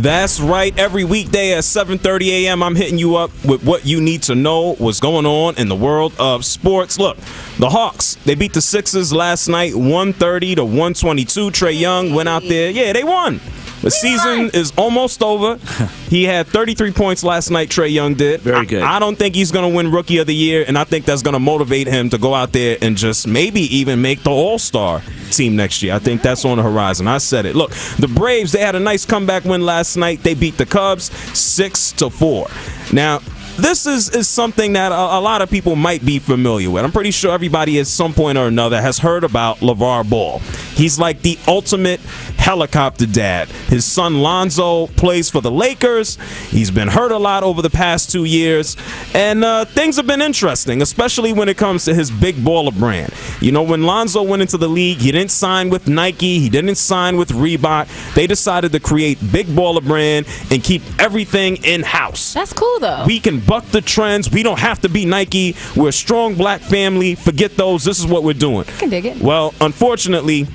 That's right. Every weekday at 7:30 a.m., I'm hitting you up with what you need to know what's going on in the world of sports. Look, the Hawks, they beat the Sixers last night, 130 to 122. Trae Young went out there. Yeah, they won. The season is almost over. He had 33 points last night, Trae Young did. Very good. I don't think he's going to win Rookie of the Year, and I think that's going to motivate him to go out there and just maybe even make the All-Star team next year. I think that's on the horizon. I said it. Look, the Braves, they had a nice comeback win last night. They beat the Cubs 6-4. Now, this is something that a lot of people might be familiar with. I'm pretty sure everybody at some point or another has heard about Lavar Ball. He's like the ultimate helicopter dad. His son Lonzo plays for the Lakers. He's been hurt a lot over the past 2 years. And things have been interesting, especially when it comes to his Big Baller brand. You know, when Lonzo went into the league, he didn't sign with Nike. He didn't sign with Reebok. They decided to create Big Baller brand and keep everything in-house. That's cool, though. We can buck the trends. We don't have to be Nike. We're a strong black family. Forget those. This is what we're doing. I can dig it. Well, unfortunately,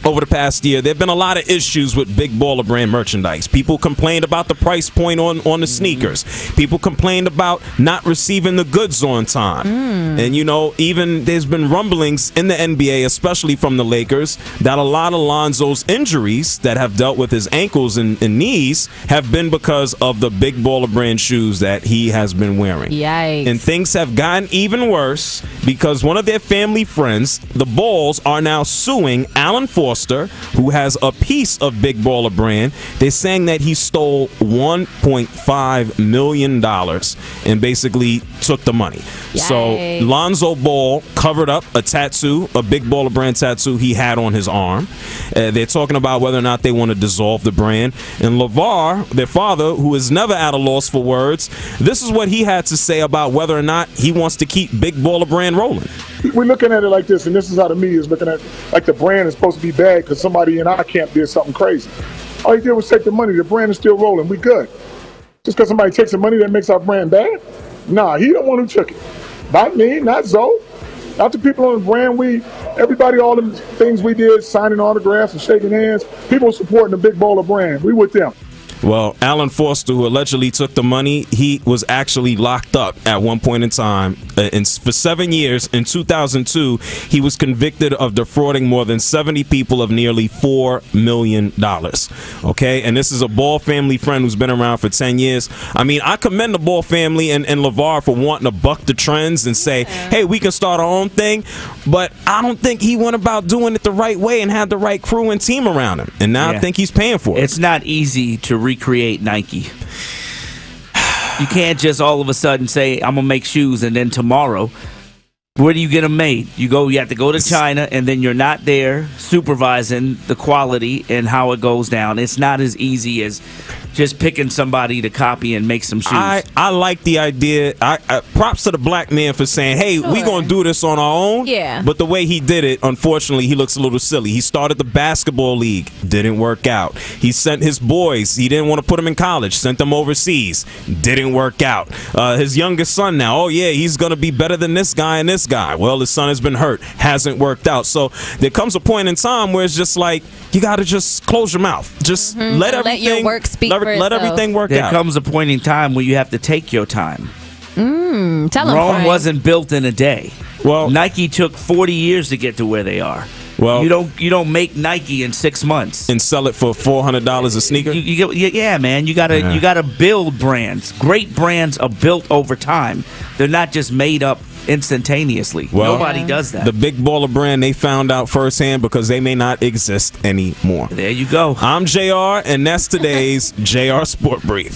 over the past year, there have been a lot of issues with Big Baller brand merchandise. People complained about the price point on the sneakers. People complained about not receiving the goods on time. And, you know, even there's been rumblings in the NBA, especially from the Lakers, that a lot of Lonzo's injuries that have dealt with his ankles and knees have been because of the Big Baller brand shoes that he has been wearing. Yikes. And things have gotten even worse because one of their family friends, the Balls, are now suing Alan Forster, who has a piece of Big Baller brand. They're saying that he stole $1.5 million and basically took the money. Yay. So Lonzo Ball covered up a tattoo, a Big Baller brand tattoo he had on his arm. They're talking about whether or not they want to dissolve the brand. And Lavar, their father, who is never at a loss for words, this is what he had to say about whether or not he wants to keep Big Baller brand rolling. We're looking at it like this, and this is how the media is looking at it. Like the brand is supposed to be bad because somebody in our camp did something crazy. All he did was take the money. The brand is still rolling. We good. Just because somebody takes the money, that makes our brand bad? Nah, he the one who took it. Not me, not Zoe. Not the people on the brand. Everybody, all the things we did, signing autographs and shaking hands, people supporting the Big Baller brand. We with them. Well, Alan Forster, who allegedly took the money, he was actually locked up at one point in time. For 7 years, in 2002, he was convicted of defrauding more than 70 people of nearly $4 million. Okay? And this is a Ball family friend who's been around for 10 years. I mean, I commend the Ball family and Lavar for wanting to buck the trends and say, hey, we can start our own thing. But I don't think he went about doing it the right way and had the right crew and team around him. And now I think he's paying for it. It's not easy to recreate Nike. You can't just all of a sudden say, I'm going to make shoes, and then tomorrow, where do you get them made? You have to go to China, and then you're not there supervising the quality and how it goes down. It's not as easy as just picking somebody to copy and make some shoes. I like the idea. Props to the black man for saying, hey, we going to do this on our own. Yeah. But the way he did it, unfortunately, he looks a little silly. He started the basketball league. Didn't work out. He sent his boys. He didn't want to put them in college. Sent them overseas. Didn't work out. His youngest son now, oh, yeah, he's going to be better than this guy and this guy. Well, his son has been hurt. Hasn't worked out. So there comes a point in time where it's just like, you got to just close your mouth. Just let your work speak for let everything work out. There comes a point in time where you have to take your time. Tell him, Rome Frank. wasn't built in a day. Well, Nike took 40 years to get to where they are. Well, you don't make Nike in 6 months and sell it for $400 a sneaker. Yeah, man. You gotta build brands. Great brands are built over time. They're not just made up instantaneously. Well, nobody does that. The Big Baller brand, they found out firsthand because they may not exist anymore. There you go. I'm JR, and that's today's JR Sport Brief.